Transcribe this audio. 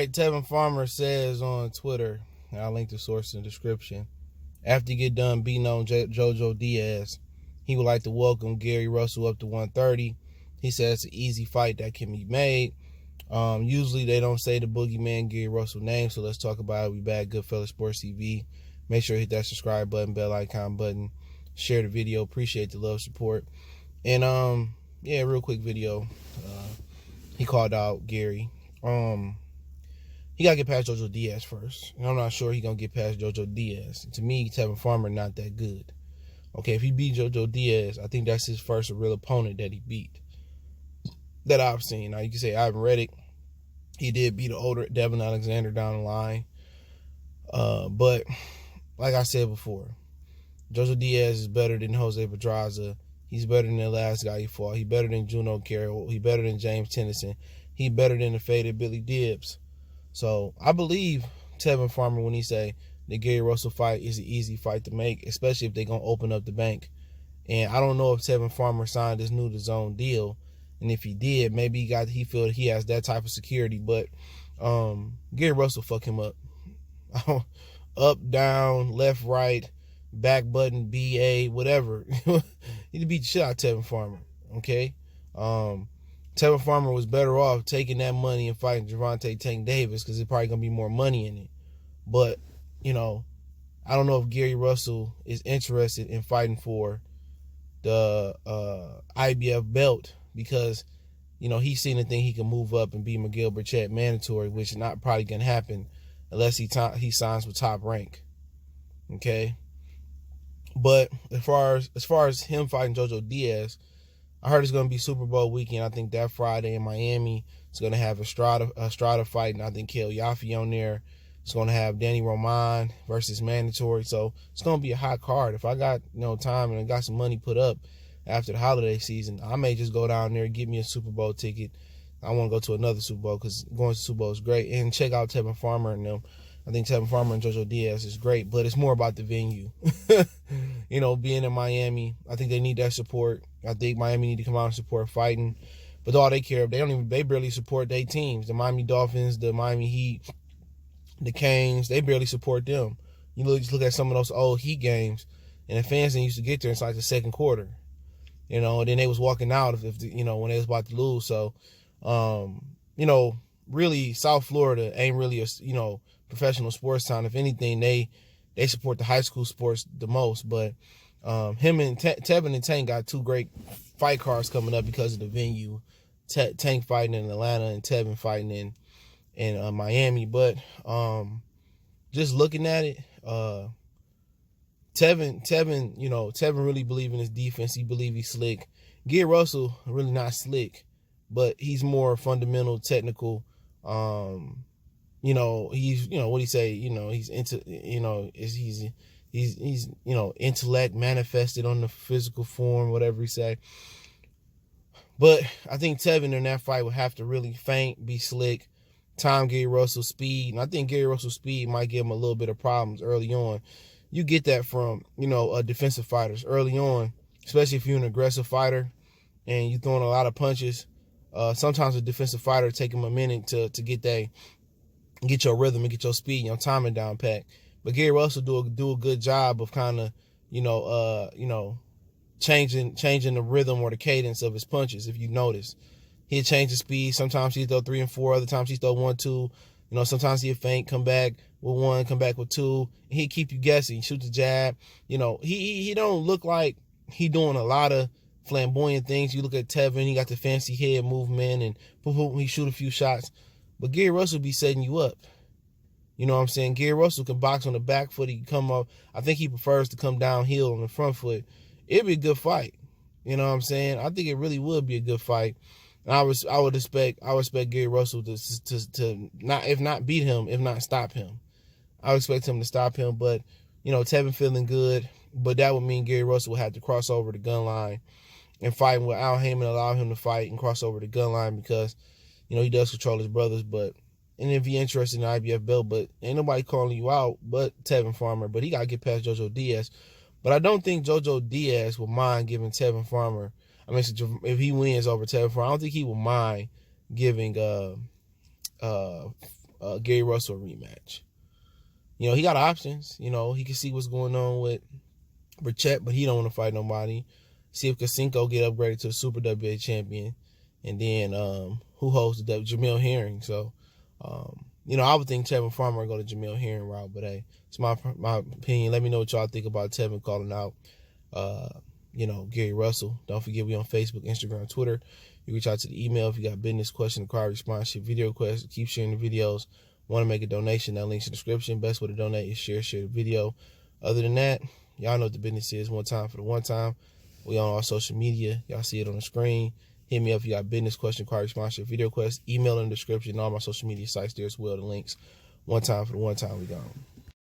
right, Tevin Farmer says on Twitter, and I'll link the source in the description, after you get done beating on JoJo Diaz, he would like to welcome Gary Russell up to 130. He says it's an easy fight that can be made. Usually they don't say the boogeyman Gary Russell name, so let's talk about it. We back, Goodfellas Sports TV. Make sure you hit that subscribe button, bell icon button, share the video. Appreciate the love, support. And yeah, real quick video. He called out Gary. He gotta get past JoJo Diaz first, and I'm not sure he gonna get past JoJo Diaz. To me, Tevin Farmer not that good. Okay, if he beat JoJo Diaz, I think that's his first real opponent that he beat that I've seen. Now you can say Ivan Reddick. He did beat an older Devin Alexander down the line, but like I said before, JoJo Diaz is better than Jose Pedraza. He's better than the last guy he fought. He's better than Juno Carroll. He's better than James Tennyson. He's better than the faded Billy Dibbs. So I believe Tevin Farmer when he say the Gary Russell fight is an easy fight to make, especially if they're going to open up the bank. And I don't know if Tevin Farmer signed this new DAZN deal. And if he did, maybe he feel he has that type of security. But Gary Russell fuck him up. Up, down, left, right, back button, BA, whatever. He beat the shit out of Tevin Farmer. Okay? Tevin Farmer was better off taking that money and fighting Gervonta Tank Davis because there's probably going to be more money in it. But, you know, I don't know if Gary Russell is interested in fighting for the IBF belt because, you know, he's seen the thing he can move up and be McGill Burchett mandatory, which is not probably going to happen unless he signs with Top Rank. Okay? But as far as him fighting JoJo Diaz, I heard it's going to be Super Bowl weekend. I think that Friday in Miami, it's going to have Estrada fight, and I think Kel Yaffe on there. It's going to have Danny Roman versus Mandatory. So it's going to be a hot card. If I got time and I got some money put up after the holiday season, I may just go down there and get me a Super Bowl ticket. I want to go to another Super Bowl because going to Super Bowl is great. And check out Tevin Farmer and them. I think Tevin Farmer and JoJo Diaz is great, but it's more about the venue. Being in Miami, I think they need that support. I think Miami need to come out and support fighting. But all they care, they barely support their teams. The Miami Dolphins, the Miami Heat, the Canes, they barely support them. Just look at some of those old Heat games, and the fans didn't used to get there inside the second quarter. And then they was walking out when they was about to lose. So, really South Florida ain't really a professional sports town. If anything, they support the high school sports the most. But him and Tevin and Tank got two great fight cards coming up because of the venue. Tank fighting in Atlanta and Tevin fighting in Miami. But just looking at it, Tevin really believe in his defense. He believe he's slick. Gary Russell really not slick, but he's more fundamental, technical. He's what he say, he's into he's intellect manifested on the physical form, whatever he say. But I think Tevin in that fight would have to really feint, be slick, time Gary Russell's speed. And I think Gary Russell's speed might give him a little bit of problems early on. You get that from, defensive fighters early on, especially if you're an aggressive fighter and you're throwing a lot of punches. Sometimes a defensive fighter take him a minute to get your rhythm and get your speed, your timing down pat. But Gary Russell do a good job of kind of, changing the rhythm or the cadence of his punches. If you notice, he'll change the speed. Sometimes he'll throw 3 and 4. Other times he'll throw 1, 2. Sometimes he'll feint, come back with 1, come back with 2. He'll keep you guessing. Shoot the jab. He don't look like he doing a lot of flamboyant things. You look at Tevin, he got the fancy head movement and he shoot a few shots. But Gary Russell be setting you up. You know what I'm saying? Gary Russell can box on the back foot. He can come up. I think he prefers to come downhill on the front foot. It'd be a good fight. You know what I'm saying? I think it really would be a good fight. And I would expect Gary Russell to not, if not beat him, if not stop him. I would expect him to stop him. But, Tevin feeling good. But that would mean Gary Russell would have to cross over the gun line and fight without Heyman allow him to fight and cross over the gun line because, he does control his brothers. And if you're interested in the IBF belt, but ain't nobody calling you out but Tevin Farmer. But he got to get past JoJo Diaz. But I don't think JoJo Diaz will mind giving Tevin Farmer, if he wins over Tevin Farmer, I don't think he will mind giving Gary Russell a rematch. You know, he got options. You know, he can see what's going on with Burchett, but he don't want to fight nobody. See if Kasinko get upgraded to a Super WBA champion. And then who holds the Jamil Herring. So, you know, I would think Tevin Farmer would go to Jamil Herring route, but hey, it's my opinion. Let me know what y'all think about Tevin calling out, you know, Gary Russell. Don't forget, we on Facebook, Instagram, Twitter. You reach out to the email if you got business, question, inquiry, response, video requests. Keep sharing the videos. Want to make a donation? That link's in the description. Best way to donate is share the video. Other than that, y'all know what the business is. One time for the one time. We on our social media. Y'all see it on the screen. Hit me up if you got business, question, inquiry, sponsor, video requests. Email in the description. All my social media sites there as well. The links. One time for the one time. We gone.